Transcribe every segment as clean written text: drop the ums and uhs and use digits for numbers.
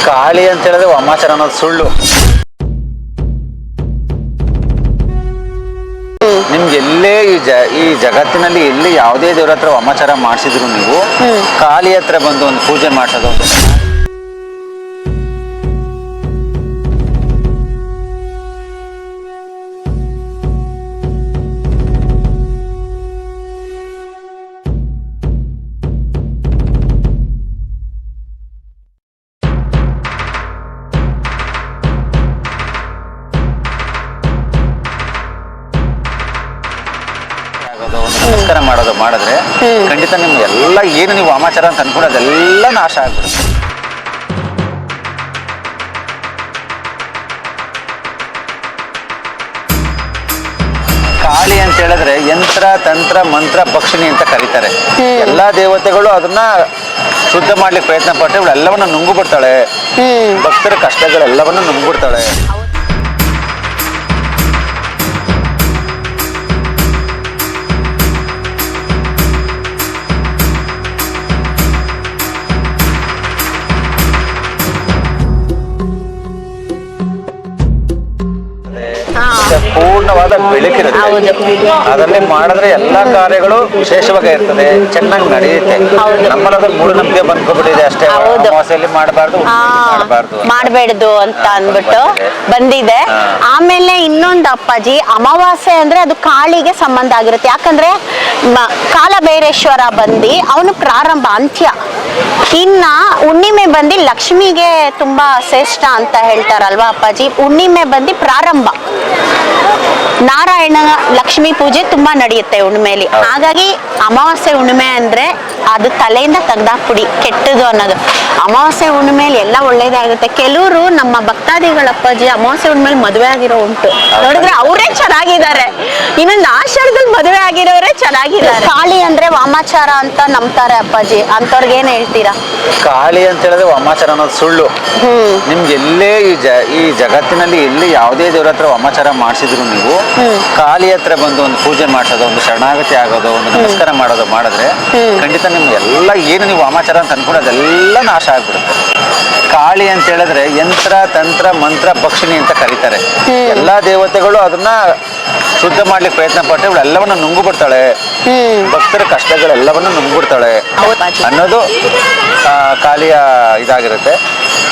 ಕಾಳಿ ಅಂತ ಹೇಳಿದ್ರೆ ವಾಮಾಚಾರ ಅನ್ನೋದು ಸುಳ್ಳು. ನಿಮ್ಗೆ ಎಲ್ಲೇ ಈ ಜಗತ್ತಿನಲ್ಲಿ ಎಲ್ಲಿ ಯಾವುದೇ ದೇವ್ರ ಹತ್ರ ವಾಮಾಚಾರ ಮಾಡಿಸಿದ್ರು ನೀವು ಕಾಳಿ ಹತ್ರ ಬಂದು ಒಂದು ಪೂಜೆ ಮಾಡಿಸೋದು. ನಮಸ್ಕಾರ ಮಾಡೋದು ಮಾಡಿದ್ರೆ ಖಂಡಿತ ನಿಮ್ಗೆ ಎಲ್ಲ ಏನು ನೀವು ವಾಮಾಚಾರ ಅಂತ ಅನ್ಕೊಂಡದೆಲ್ಲ ನಾಶ ಆಗ್ಬಿಡುತ್ತೆ. ಕಾಳಿ ಅಂತ ಹೇಳಿದ್ರೆ ಯಂತ್ರ ತಂತ್ರ ಮಂತ್ರ ಭಕ್ಷಿಣಿ ಅಂತ ಕರೀತಾರೆ. ಎಲ್ಲಾ ದೇವತೆಗಳು ಅದನ್ನ ಶುದ್ಧ ಮಾಡ್ಲಿಕ್ಕೆ ಪ್ರಯತ್ನ ಪಟ್ಟರೆ ಇವಳು ಎಲ್ಲವನ್ನ ನುಂಗು ಬಿಡ್ತಾಳೆ. ಭಕ್ತರ ಕಷ್ಟಗಳೆಲ್ಲವನ್ನ ನುಂಗ್ಬಿಡ್ತಾಳೆ. ಪೂರ್ಣವಾದ ಬೆಳಕಿರುತ್ತೆ. ಅದರಲ್ಲಿ ಮಾಡಿದ್ರೆ ಎಲ್ಲಾ ಕಾರ್ಯಗಳು ವಿಶೇಷವಾಗಿ ಇರ್ತದೆ, ಚೆನ್ನಾಗಿ ನಡೆಯುತ್ತೆ. ನಮ್ಮಲ್ಲಿ ಅದು ಮೂಢನಂಬಿಕೆ ಬಂದ್ಕೊಬಿಟ್ಟಿದೆ ಅಷ್ಟೇ. ಅಮಾವಾಸ್ಯೆಯಲ್ಲಿ ಮಾಡಬಾರ್ದು ಅಂತ ಅಂದ್ಬಿಟ್ಟು ಬಂದಿದೆ. ಆಮೇಲೆ ಇನ್ನೊಂದು ಅಪ್ಪಾಜಿ, ಅಮಾವಾಸ್ಯೆ ಅಂದ್ರೆ ಅದು ಕಾಳಿಗೆ ಸಂಬಂಧ ಆಗಿರುತ್ತೆ. ಯಾಕಂದ್ರೆ ಕಾಲಭೈರೇಶ್ವರ ಬಂದು ಅವನು ಪ್ರಾರಂಭ ಅಂತ್ಯ. ಇನ್ನ ಹುಣ್ಣಿಮೆ ಬಂದು ಲಕ್ಷ್ಮಿಗೆ ತುಂಬಾ ಶ್ರೇಷ್ಠ ಅಂತ ಹೇಳ್ತಾರಲ್ವಾ ಅಪ್ಪಾಜಿ. ಹುಣ್ಣಿಮೆ ಬಂದು ಪ್ರಾರಂಭ, ನಾರಾಯಣ ಲಕ್ಷ್ಮೀ ಪೂಜೆ ತುಂಬಾ ನಡೆಯುತ್ತೆ ಹುಣ್ಣಿಮೆಯಲ್ಲಿ. ಹಾಗಾಗಿ ಅಮಾವಾಸ್ಯೆ ಹುಣ್ಣಿಮೆ ಅಂದ್ರೆ ಅದು ತಲೆಯಿಂದ ತೆಗ್ದಾಕ್ಬಿಡಿ, ಕೆಟ್ಟದು ಅನ್ನೋದು. ಅಮಾವಾಸ್ಯೆ ಹುಣ್ಣಿಮೆಯಲ್ಲಿ ಎಲ್ಲ ಒಳ್ಳೇದಾಗುತ್ತೆ. ಕೆಲವರು ನಮ್ಮ ಭಕ್ತಾದಿಗಳ ಅಪ್ಪಾಜಿ ಅಮಾವಾಸ್ಯೆ ಹುಣ್ಣಿಮೆಯಲ್ಲಿ ಮದುವೆ ಆಗಿರೋ ಉಂಟು, ನೋಡಿದ್ರೆ ಅವರೇ ಚೆನ್ನಾಗಿದ್ದಾರೆ. ಇನ್ನೊಂದು ಆಷಾಢದಲ್ಲಿ ಮದುವೆ ಆಗಿರೋರೇ ಚೆನ್ನಾಗಿದ್ದಾರೆ. ಕಾಳಿ ಅಂದ್ರೆ ವಾಮಾಚಾರ ಅಂತ ನಂಬ್ತಾರೆ ಅಪ್ಪಾಜಿ, ಅಂತವ್ರಿಗೆ ಏನ್ ಹೇಳ್ತೀರಾ? ಕಾಳಿ ಅಂತ ಹೇಳಿದ್ರೆ ವಾಮಾಚಾರ ಅನ್ನೋದು ಸುಳ್ಳು. ನಿಮ್ಗೆ ಎಲ್ಲೇ ಈ ಜಗತ್ತಿನಲ್ಲಿ ಎಲ್ಲಿ ಯಾವುದೇ ದೇವ್ರ ಹತ್ರ ವಾಮಾಚಾರ ಮಾಡಿಸಿದ್ರು ನೀವು ಕಾಳಿ ಹತ್ರ ಬಂದು ಒಂದು ಪೂಜೆ ಮಾಡಿಸೋದು, ಒಂದು ಶರಣಾಗತಿ ಆಗೋದು, ಒಂದು ನಮಸ್ಕಾರ ಮಾಡೋದು ಮಾಡಿದ್ರೆ ಖಂಡಿತ ನಿಮ್ಗೆ ಎಲ್ಲ ಏನು ನೀವು ವಾಮಾಚಾರ ಅಂತ ಅನ್ಕೊಂಡದೆಲ್ಲ ನಾಶ ಆಗ್ಬಿಡುತ್ತೆ. ಕಾಳಿ ಅಂತ ಹೇಳಿದ್ರೆ ಯಂತ್ರ ತಂತ್ರ ಮಂತ್ರ ಭಕ್ಷಿಣಿ ಅಂತ ಕರೀತಾರೆ. ಎಲ್ಲಾ ದೇವತೆಗಳು ಅದನ್ನ ಶುದ್ಧ ಮಾಡ್ಲಿಕ್ಕೆ ಪ್ರಯತ್ನ ಪಟ್ಟರೆ ಇವಳು ಎಲ್ಲವನ್ನ ನುಂಗು ಬಿಡ್ತಾಳೆ. ಭಕ್ತರ ಕಷ್ಟಗಳೆಲ್ಲವನ್ನ ನುಂಗ್ಬಿಡ್ತಾಳೆ ಅನ್ನೋದು ಕಾಳಿಯ ಇದಾಗಿರುತ್ತೆ.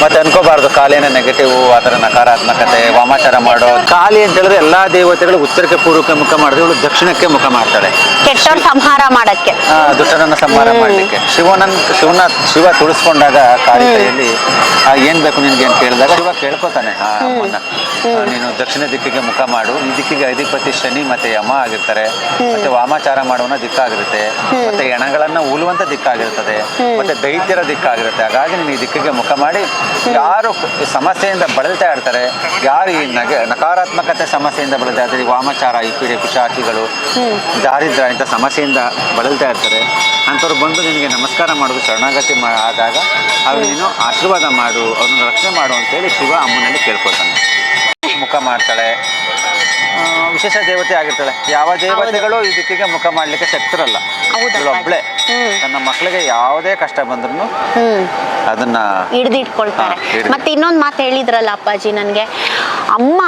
ಮತ್ತೆ ಅನ್ಕೋಬಾರ್ದು ಕಾಳಿನ ನೆಗೆಟಿವ್, ಆತರ ನಕಾರಾತ್ಮಕತೆ, ವಾಮಾಚಾರ ಮಾಡೋ. ಕಾಳಿ ಅಂತ ಹೇಳಿದ್ರೆ ಎಲ್ಲಾ ದೇವತೆಗಳು ಉತ್ತರಕ್ಕೆ ಪೂರ್ವಕ್ಕೆ ಮುಖ ಮಾಡಿದ್ರೆ ಇವಳು ದಕ್ಷಿಣಕ್ಕೆ ಮುಖ ಮಾಡ್ತಾಳೆ, ಕೆಟ್ಟವ್ರ ಸಂಹಾರ ಮಾಡಕ್ಕೆ, ದುಷ್ಟನನ್ನ ಸಂಹಾರ ಮಾಡ್ಲಿಕ್ಕೆ. ಶಿವ ತುಳಿಸ್ಕೊಂಡಾಗ ಕಾಳಿ ಕೈಯಲ್ಲಿ ಏನ್ ಬೇಕು ನಿನ್ಗೆ ಅಂತ ಕೇಳಿದಾಗ ಶಿವ ಕೇಳ್ಕೊತಾನೆ, ಅಮ್ಮನ್ನ ನೀನು ದಕ್ಷಿಣ ದಿಕ್ಕಿಗೆ ಮುಖ ಮಾಡು, ಈ ದಿಕ್ಕಿಗೆ ಅಧಿಪತಿ ಶನಿ ಮತ್ತೆ ಯಮ ಆಗಿರ್ತಾರೆ, ಮತ್ತೆ ವಾಮಾಚಾರ ಮಾಡುವನ ದಿಕ್ಕಾಗಿರುತ್ತೆ, ಮತ್ತೆ ಎಣಗಳನ್ನ ಉಳುವಂತ ದಿಕ್ಕಾಗಿರ್ತದೆ, ಮತ್ತೆ ದೈತ್ಯರ ದಿಕ್ಕಾಗಿರುತ್ತೆ. ಹಾಗಾಗಿ ನೀನು ಈ ದಿಕ್ಕಿಗೆ ಮುಖ ಮಾಡಿ ಯಾರು ಸಮಸ್ಯೆಯಿಂದ ಬಳಲ್ತಾ ಇರ್ತಾರೆ, ಯಾರು ಈ ನಕಾರಾತ್ಮಕತೆ ಸಮಸ್ಯೆಯಿಂದ ಬಳಲ್ತಾ ಇರ್ತಾರೆ, ಈ ವಾಮಾಚಾರ, ಈ ಪೀಡೆ ಪಿಶಾಚಿಗಳು, ದಾರಿದ್ರ್ಯ ಇಂಥ ಸಮಸ್ಯೆಯಿಂದ ಬಳಲ್ತಾ ಇರ್ತಾರೆ, ಅಂಥವ್ರು ಬಂದು ನಿನಗೆ ನಮಸ್ಕಾರ ಮಾಡೋದು, ಶರಣಾಗತಿ ಆದಾಗ ಅವ್ರಿಗೆ ನೀನು ಆಶೀರ್ವಾದ ಮಾಡು, ಅವ್ರನ್ನ ರಕ್ಷಣೆ ಮಾಡು ಅಂತೇಳಿ ಶಿವ ಅಮ್ಮನಲ್ಲಿ ಕೇಳ್ಕೊತಾನೆ. ಮುಖ ಮಾಡ್ತಾಳೆ, ವಿಶೇಷ ದೇವತೆ ಆಗಿರ್ತಾಳೆ. ಯಾವ ದೇವತೆಗಳು ಈ ದಿಕ್ಕಿಗೆ ಮುಖ ಮಾಡ್ಲಿಕ್ಕೆ ಶಕ್ತರಲ್ಲ. ಒಬ್ಳೆ ತನ್ನ ಮಕ್ಕಳಿಗೆ ಯಾವುದೇ ಕಷ್ಟ ಬಂದ್ರು ಅದನ್ನ ಹಿಡಿದಿಟ್ಕೊಳ್ತಾರೆ. ಮತ್ತೆ ಇನ್ನೊಂದು ಮಾತು ಹೇಳಿದ್ರಲ್ಲ ಅಪ್ಪಾಜಿ, ನನ್ಗೆ ಅಮ್ಮ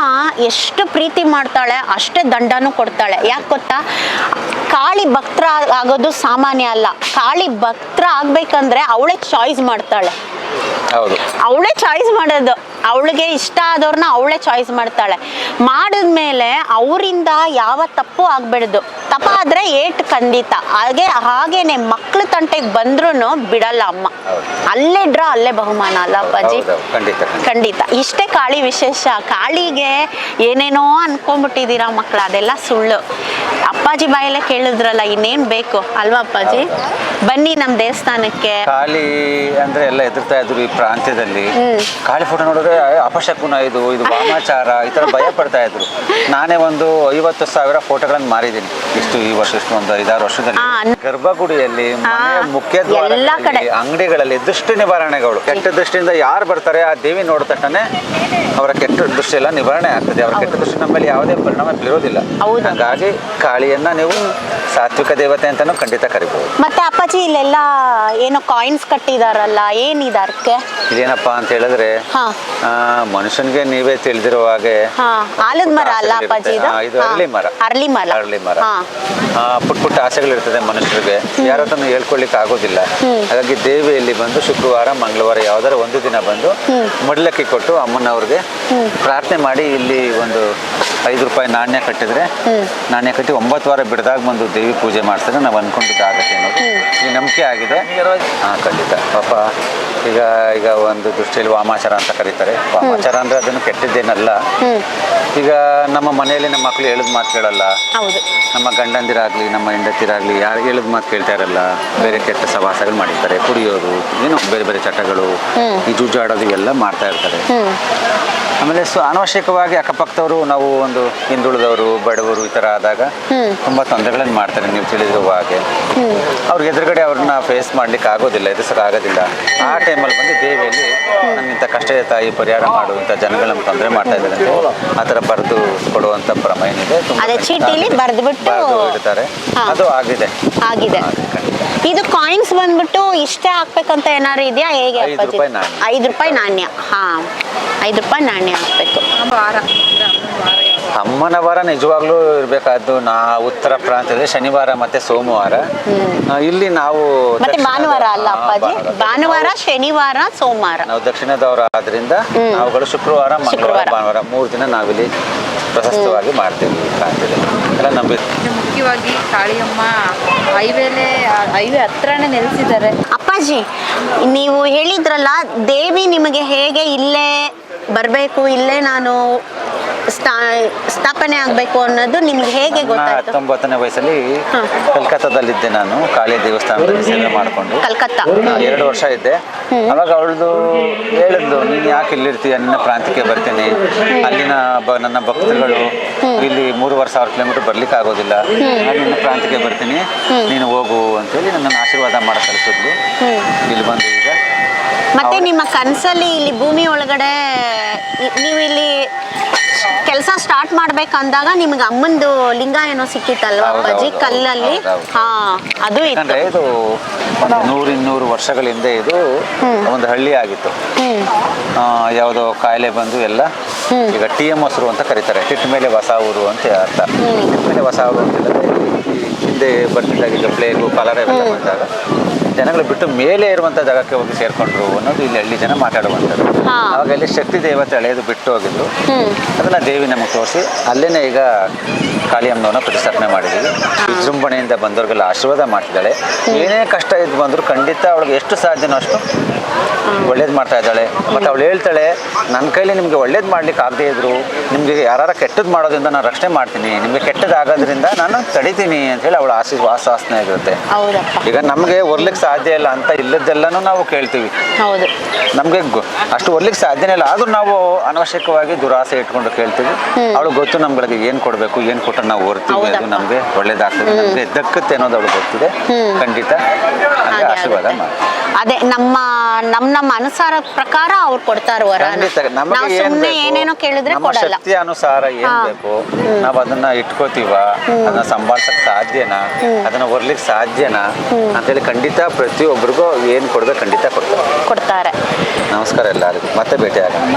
ಎಷ್ಟು ಪ್ರೀತಿ ಮಾಡ್ತಾಳೆ ಅಷ್ಟೇ ದಂಡನೂ ಕೊಡ್ತಾಳೆ. ಯಾಕೆ ಗೊತ್ತಾ? ಕಾಳಿ ಭಕ್ತರ ಆಗೋದು ಸಾಮಾನ್ಯ ಅಲ್ಲ. ಕಾಳಿ ಭಕ್ತರ ಆಗ್ಬೇಕಂದ್ರೆ ಅವಳೇ ಚಾಯ್ಸ್ ಮಾಡ್ತಾಳೆ. ಅವಳೇ ಚಾಯ್ಸ್ ಮಾಡೋದು, ಅವಳಿಗೆ ಇಷ್ಟ ಆದವ್ರನ್ನ ಅವಳೇ ಚಾಯ್ಸ್ ಮಾಡ್ತಾಳೆ. ಮಾಡಿದ್ಮೇಲೆ ಅವರಿಂದ ಯಾವ ತಪ್ಪು ಆಗ್ಬಿಡ್ದು. ತಪ್ಪಾದ್ರೆ ಏಟ್ ಖಂಡಿತ. ಹಾಗೇನೆ ಮಕ್ಳ ತಂಟೆಗೆ ಬಂದ್ರು ಬಿಡಲ್ಲ ಅಮ್ಮ. ಅಲ್ಲೇ ಡ್ರಾ ಅಲ್ಲೇ ಬಹುಮಾನ ಅಲ್ಲ ಅಪ್ಪಾಜಿ? ಖಂಡಿತ. ಇಷ್ಟೇ ಕಾಳಿ ವಿಶೇಷ. ಕಾಳಿಗೆ ಏನೇನೋ ಅನ್ಕೊಂಡ್ಬಿಟ್ಟಿದ್ದೀರಾ ಮಕ್ಳು, ಅದೆಲ್ಲ ಸುಳ್ಳು. ಅಪ್ಪಾಜಿ ಬಾಯಲ್ಲೇ ಕೇಳಿದ್ರಲ್ಲ, ಇನ್ನೇನ್ ಬೇಕು ಅಲ್ವಾ ಅಪ್ಪಾಜಿ? ಬನ್ನಿ ನಮ್ ದೇವಸ್ಥಾನಕ್ಕೆ. ಕಾಳಿ ಅಂದ್ರೆ ಎಲ್ಲ ಎದುರ್ತಾ ಇದ್ರು ಈ ಪ್ರಾಂತ್ಯದಲ್ಲಿ. ಕಾಳಿ ಫೋಟೋ ನೋಡಿದ್ರೆ ಅಪಶಕುನ, ಇದು ವಾಮಾಚಾರ, ಈ ತರ ಭಯ ಪಡ್ತಾ ಇದ್ರು. ನಾನೇ ಒಂದು 50,000 ಫೋಟೋಗಳನ್ನು ಮಾರಿದ್ದೀನಿ ಈ ವರ್ಷ, ಒಂದು 5-6 ವರ್ಷದಲ್ಲಿ. ಗರ್ಭಗುಡಿಯಲ್ಲಿ, ಮುಖ್ಯ ದ್ವಾರಗಳಲ್ಲಿ, ಅಂಗಡಿಗಳಲ್ಲಿ ದೃಷ್ಟಿ ನಿವಾರಣೆಗಳು. ಕೆಟ್ಟ ದೃಷ್ಟಿಯಿಂದ ಯಾರು ಬರ್ತಾರೆ ಆ ದೇವಿ ನೋಡಿದ ತಕ್ಷಣ ಅವರ ಕೆಟ್ಟ ದೃಷ್ಟಿ ಎಲ್ಲ ನಿವಾರಣೆ ಆಗ್ತದೆ. ಅವರ ಕೆಟ್ಟ ದೃಷ್ಟಿ ನಮ್ಮಲ್ಲಿ ಯಾವುದೇ ಪರಿಣಾಮ ಬೀರೋದಿಲ್ಲ. ಹಾಗಾಗಿ ಕಾಳಿಯನ್ನ ನೀವು ಸಾತ್ವಿಕ ದೇವತೆ ಅಂತಾನು ಖಂಡಿತ ಕರಿಬಹುದು. ಮತ್ತೆ ಅಪ್ಪಾಜಿ ಇಲ್ಲೆಲ್ಲ ಏನೋ ಕಾಯಿನ್ಸ್ ಕಟ್ಟಿದಾರಲ್ಲ, ಏನಿದಾರ ವರ್ಕ್? ಇದೇನಪ್ಪಾ ಅಂತ ಹೇಳಿದ್ರೆ ಹಾ ಮನುಷ್ಯನ್ಗೆ ನೀವೇ ತಿಳಿದಿರೋ ಹಾಗೆ ಹಾ ಆಲದ ಮರ ಅಲ್ಲ ಅಪ್ಪಾಜಿ ಇದು? ಇದು ಅರಳಿ ಮರ. ಅರಳಿ ಮರ. ಅರಳಿ ಮರ. ಹಾ ಪುಟ್ಟ ಪುಟ್ಟ ಆಸೆಗಳಿರ್ತದೆ ಮನುಷ್ಯರಿಗೆ, ಯಾರ ಹತ್ರನೂ ಹೇಳ್ಕೊಳ್ಲಿಕ್ಕೆ ಆಗೋದಿಲ್ಲ. ಹಾಗಾಗಿ ದೇವಿಯಲ್ಲಿ ಬಂದು ಶುಕ್ರವಾರ ಮಂಗಳವಾರ ಯಾವ್ದಾರ ಒಂದು ದಿನ ಬಂದು ಮಡ್ಲಕ್ಕಿ ಕೊಟ್ಟು ಅಮ್ಮನವ್ರಿಗೆ ಪ್ರಾರ್ಥನೆ ಮಾಡಿ ಇಲ್ಲಿ ಒಂದು 5 ರೂಪಾಯಿ ನಾಣ್ಯ ಕಟ್ಟಿದ್ರೆ, ನಾಣ್ಯ ಕಟ್ಟಿ 9 ವಾರ ಬಿಡದಾಗ ಬಂದು ದೇವಿ ಪೂಜೆ ಮಾಡಿಸಿದ್ರೆ ನಾವು ಅನ್ಕೊಂಡಿದ್ದು ಆಗತ್ತೆ ಅನ್ನೋದು ಈ ನಂಬಿಕೆ ಆಗಿದೆ. ಖಂಡಿತ ಪಾಪ ಈಗ ಒಂದು ದೃಷ್ಟಿಯಲ್ಲಿ ವಾಮಾಚಾರ ಅಂತ ಕರೀತಾರೆ. ವಾಮಾಚಾರ ಅಂದ್ರೆ ಅದನ್ನು ಕೆಟ್ಟದ್ದೇನಲ್ಲ. ಈಗ ನಮ್ಮ ಮನೆಯಲ್ಲಿ ನಮ್ಮ ಮಕ್ಕಳು ಹೇಳಿದ ಮಾತು ಕೇಳಲ್ಲ, ಹೌದು. ನಮ್ಮ ಗಂಡಂದಿರಾಗ್ಲಿ ನಮ್ಮ ಹೆಂಡತಿರಾಗ್ಲಿ ಯಾರು ಹೇಳಿದ ಮಾತು ಕೇಳ್ತಾ ಇರಲ್ಲ, ಬೇರೆ ಕೆಟ್ಟ ಸವಾಸಗಳು ಮಾಡಿರ್ತಾರೆ, ಕುಡಿಯೋದು, ಏನೋ ಬೇರೆ ಬೇರೆ ಚಟಗಳು, ಈ ಜೂಜಾಡೋದು ಇವೆಲ್ಲ ಮಾಡ್ತಾ ಇರ್ತಾರೆ. ಆಮೇಲೆ ಅನವಶ್ಯಕವಾಗಿ ಅಕ್ಕಪಕ್ಕದವರು, ನಾವು ಒಂದು ಹಿಂದುಳಿದವರು ಬಡವರು ಈ ಥರ ಆದಾಗ ತುಂಬ ತೊಂದರೆಗಳನ್ನು ಮಾಡ್ತಾರೆ. ನೀವು ತಿಳಿದಿರುವ ಹಾಗೆ ಅವ್ರಿಗೆ ಎದುರುಗಡೆ ಅವ್ರನ್ನ ಫೇಸ್ ಮಾಡ್ಲಿಕ್ಕೆ ಆಗೋದಿಲ್ಲ, ಎದುರಿಸೋಕ್ಕಾಗೋದಿಲ್ಲ. ಆ ಟೈಮಲ್ಲಿ ಬಂದು ದೇವಿಯಲ್ಲಿ ನಮ್ಮಿಂಥ ಕಷ್ಟದ ತಾಯಿ ಪರಿಹಾರ ಮಾಡು, ಇಂಥ ಜನಗಳು ನಮ್ಗೆ ತೊಂದರೆ ಮಾಡ್ತಾ ಇದ್ದಾರೆ ಆ ಥರ ಬರೆದು ಕೊಡುವಂಥ ಕ್ರಮ ಏನಿದೆ ಚೀಟಿಲಿ ಬರೆದ್ಬಿಟ್ಟು ಇಡ್ತಾರೆ. ಅದು ಆಗಿದೆ. ಇದು ಕಾಯಿನ್ಸ್ ಬಂದ್ಬಿಟ್ಟು ಇಷ್ಟೇ ಹಾಕ್ಬೇಕಂತ ಏನಾದ್ರು ಇದೆಯಾ ಹೇಗೆ? 5 ರೂಪಾಯಿ ನಾಣ್ಯ. ಹಾ 5 ರೂಪಾಯಿ ನಾಣ್ಯ ಹಾಕ್ಬೇಕು. ಅಮ್ಮನ ವಾರ ನಿಜವಾಗ್ಲೂ ಇರಬೇಕಾದ್ದು ಉತ್ತರ ಪ್ರಾಂತ್ಯದಲ್ಲಿ ಶನಿವಾರ ಮತ್ತೆ ಸೋಮವಾರ. ಇಲ್ಲಿ ನಾವು ಮತ್ತೆ ಭಾನುವಾರ ಅಲ್ಲ ಅಪ್ಪಾಜಿ? ಭಾನುವಾರ, ಶನಿವಾರ, ಸೋಮವಾರ. ನಾವು ದಕ್ಷಿಣದವರು ಆದ್ರಿಂದ ನಾವುಗಳು ಶುಕ್ರವಾರ, ಮಂಗಳವಾರ, ಭಾನುವಾರ 3 ದಿನ ನಾವಿಲ್ಲಿ ಪ್ರಶಸ್ತವಾಗಿ ಮಾಡ್ತೀವಿ ಪ್ರಾಂತ್ಯದಲ್ಲಿ ಎಲ್ಲ ನಂಬಿರ್ತೀವಿ. ಮುಖ್ಯವಾಗಿ ಕಾಳಿಯಮ್ಮ ಹೈವೇ ಹತ್ರನೇ ನೆಲೆಸಿದ್ದಾರೆ. ಅಪ್ಪಾಜಿ ನೀವು ಹೇಳಿದ್ರಲ್ಲ ದೇವಿ ನಿಮಗೆ ಹೇಗೆ ಇಲ್ಲೇ ಬರಬೇಕು, ಇಲ್ಲೇ ನಾನು ಸ್ಥಾಪನೆ ಆಗಬೇಕು ಅನ್ನೋದು ನಿಮ್ಗೆ ಹೇಗೆ ಗೊತ್ತಾಯ್ತು? 19ನೇ ವಯಸ್ಸಲ್ಲಿ ಕಲ್ಕತ್ತಾದಲ್ಲಿದ್ದೆ ನಾನು, ಕಾಳಿ ದೇವಸ್ಥಾನದಲ್ಲಿ ಸೇವೆ ಮಾಡಿಕೊಂಡು. ಕಲ್ಕತ್ತಾ 2 ವರ್ಷ ಇದ್ದೆ. ಅವಾಗ ಅವಳದು ಹೇಳಿದ್ಲು, ನೀನು ಯಾಕೆ ಇಲ್ಲಿರ್ತೀಯ, ನಿನ್ನ ಪ್ರಾಂತ್ಯಕ್ಕೆ ಬರ್ತೀನಿ, ಅಲ್ಲಿನ ನನ್ನ ಭಕ್ತರುಗಳು ಇಲ್ಲಿ 3,500 ಕಿಲೋಮೀಟರ್ ಬರ್ಲಿಕ್ಕೆ ಆಗೋದಿಲ್ಲ, ನಾನು ನಿನ್ನ ಪ್ರಾಂತ್ಯಕ್ಕೆ ಬರ್ತೀನಿ, ನೀನು ಹೋಗು ಅಂತೇಳಿ ನನ್ನನ್ನು ಆಶೀರ್ವಾದ ಮಾಡಿ ಕಳಿಸಿದ್ಲು. ಇಲ್ಲಿ ಬಂದು ಈಗ ಮತ್ತೆ ನಿಮ್ಮ ಕನಸಲ್ಲಿ ಇಲ್ಲಿ ಭೂಮಿ ಒಳಗಡೆ ನೀವು ಇಲ್ಲಿ ಕೆಲಸ ಸ್ಟಾರ್ಟ್ ಮಾಡ್ಬೇಕಂದಾಗ ನಿಮ್ಗೆ ಅಮ್ಮಂದು ಲಿಂಗ ಏನೋ ಸಿಕ್ಕಿತ್ತಲ್ವಾ ಅಪ್ಪಾಜಿ ಕಲ್ಲಲ್ಲಿ? ಹಾ ಅದು ಯಾಕಂದ್ರೆ ಇದು 100-200 ವರ್ಷಗಳ ಹಿಂದೆ ಇದು ಒಂದು ಹಳ್ಳಿ ಆಗಿತ್ತು. ಯಾವುದೋ ಕಾಯಿಲೆ ಬಂದು ಎಲ್ಲ ಈಗ TM ಹೊಸರು ಅಂತ ಕರೀತಾರೆ, ತಿಟ್ಟ ಮೇಲೆ ಹೊಸ ಊರು ಅಂತ ಅರ್ಥ. ತಿಟ್ಟ ಮೇಲೆ ಹೊಸ ಊರು ಅಂತ ಹಿಂದೆ ಬರ್ತಿದ್ದಾಗ ಈಗ ಪ್ಲೇಗು ಕಾಲರ ಇವೆಲ್ಲ ಬಂದಾಗ ಜನಗಳು ಬಿಟ್ಟು ಮೇಲೆ ಇರುವಂಥ ಜಾಗಕ್ಕೆ ಹೋಗಿ ಸೇರ್ಕೊಂಡ್ರು ಅನ್ನೋದು ಇಲ್ಲಿ ಹಳ್ಳಿ ಜನ ಮಾತಾಡುವಂಥದ್ದು. ಅವಾಗ ಇಲ್ಲಿ ಶಕ್ತಿ ದೇವತೆ ಹಳೆಯದು ಬಿಟ್ಟು ಹೋಗಿದ್ರು, ಅದನ್ನ ದೇವಿ ನಮಗೆ ತೋರಿಸಿ ಅಲ್ಲೇನೆ ಈಗ ಕಾಳಿಯಮ್ಮನವನ್ನ ಪ್ರತಿಷ್ಠಾಪನೆ ಮಾಡಿದ್ದೀವಿ. ವಿಜೃಂಭಣೆಯಿಂದ ಬಂದವ್ರಿಗೆಲ್ಲ ಆಶೀರ್ವಾದ ಮಾಡ್ತಿದ್ದಾಳೆ. ಏನೇ ಕಷ್ಟ ಇದ್ದು ಬಂದರೂ ಖಂಡಿತ ಅವಳಿಗೆ ಎಷ್ಟು ಸಾಧ್ಯನೋ ಅಷ್ಟು ಒಳ್ಳೇದು ಮಾಡ್ತಾ ಇದ್ದಾಳೆ. ಮತ್ತು ಅವಳು ಹೇಳ್ತಾಳೆ, ನನ್ನ ಕೈಲಿ ನಿಮಗೆ ಒಳ್ಳೇದು ಮಾಡ್ಲಿಕ್ಕೆ ಆಗದೆ ಇದ್ರು, ನಿಮಗೆ ಯಾರು ಕೆಟ್ಟದ್ದು ಮಾಡೋದ್ರಿಂದ ನಾನು ರಕ್ಷಣೆ ಮಾಡ್ತೀನಿ, ನಿಮಗೆ ಕೆಟ್ಟದಾಗೋದ್ರಿಂದ ನಾನು ತಡಿತೀನಿ ಅಂತ ಹೇಳಿ ಅವಳ ಆಶ್ವಾಸನೆ ಆಗಿರುತ್ತೆ. ಈಗ ನಮಗೆ ಒರ್ಲಿಕ್ಕೆ ಸಾಧ್ಯ ಇಲ್ಲ ಅಂತ ಇಲ್ಲದೆಲ್ಲನೂ ನಾವು ಕೇಳ್ತೀವಿ. ನಮಗೆ ಅಷ್ಟು ಒರ್ಲಿಕ್ಕೆ ಸಾಧ್ಯನೇ ಇಲ್ಲ, ಆದ್ರೂ ನಾವು ಅನವಶ್ಯಕವಾಗಿ ದುರಾಸೆ ಇಟ್ಕೊಂಡು ಕೇಳ್ತೀವಿ. ಅವಳು ಗೊತ್ತು ನಮ್ಗಳಿಗೆ ಏನು ಕೊಡಬೇಕು, ಏನು ಕೊಟ್ಟರೆ ನಾವು ಹೊರ್ತೀವಿ, ಅದು ನಮಗೆ ಒಳ್ಳೇದಾಗ್ತದೆ, ನಮಗೆ ದಕ್ಕತ್ತೆ ಅನ್ನೋದು ಅವಳು ಗೊತ್ತಿದೆ. ಖಂಡಿತ ಆಶೀರ್ವಾದ ಮಾಡಿ. ಅದೇ ನಮ್ಮ ಅನುಸಾರ ಪ್ರಕಾರ ಅವ್ರು ಕೊಡ್ತಾರ ವರ. ಏನೇನೋ ಕೇಳಿದ್ರೆ ಕೊಡಲ್ಲ. ಶಕ್ತಿ ಅನುಸಾರ ಏನ್ ಬೇಕು ನಾವ್ ಅದನ್ನ ಇಟ್ಕೋತೀವ, ಅದನ್ನ ಸಂಭಾಳಿಸಕ್ ಸಾಧ್ಯನಾ, ಅದನ್ನ ಹೊರ್ಲಿಕ್ಕೆ ಸಾಧ್ಯನಾ ಅಂತೇಳಿ ಖಂಡಿತ ಪ್ರತಿಯೊಬ್ಬರಿಗೂ ಏನ್ ಕೊಡ್ಬೇಕು ಖಂಡಿತ ಕೊಡ್ತಾರೆ. ನಮಸ್ಕಾರ ಎಲ್ಲರಿಗೂ, ಮತ್ತೆ ಭೇಟಿ ಆಗೋಣ.